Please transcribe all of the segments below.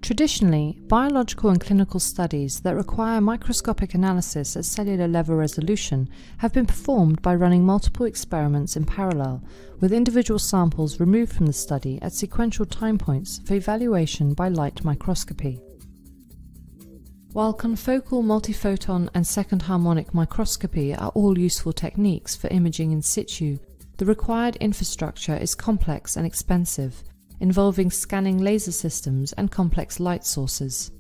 Traditionally, biological and clinical studies that require microscopic analysis at cellular level resolution have been performed by running multiple experiments in parallel, with individual samples removed from the study at sequential time points for evaluation by light microscopy. While confocal, multiphoton and second harmonic microscopy are all useful techniques for imaging in situ, the required infrastructure is complex and expensive, involving scanning laser systems and complex light sources.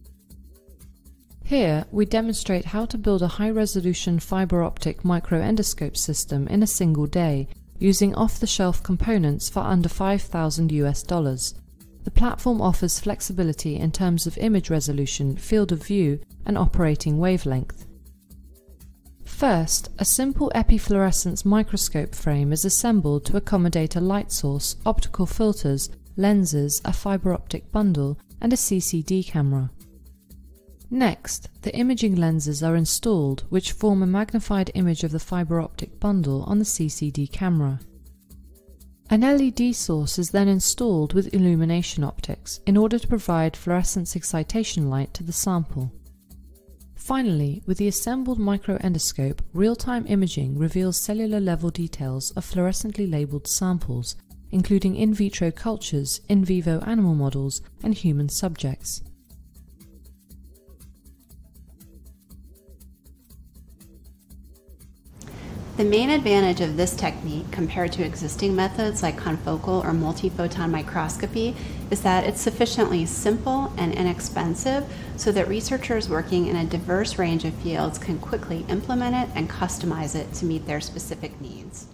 Here, we demonstrate how to build a high-resolution fiber-optic microendoscope system in a single day, using off-the-shelf components for under $5,000. The platform offers flexibility in terms of image resolution, field of view, and operating wavelength. First, a simple epifluorescence microscope frame is assembled to accommodate a light source, optical filters, lenses, a fiber-optic bundle, and a CCD camera. Next, the imaging lenses are installed, which form a magnified image of the fiber-optic bundle on the CCD camera. An LED source is then installed with illumination optics in order to provide fluorescence excitation light to the sample. Finally, with the assembled microendoscope, real-time imaging reveals cellular level details of fluorescently labeled samples, including in vitro cultures, in vivo animal models, and human subjects. The main advantage of this technique compared to existing methods like confocal or multiphoton microscopy is that it's sufficiently simple and inexpensive so that researchers working in a diverse range of fields can quickly implement it and customize it to meet their specific needs.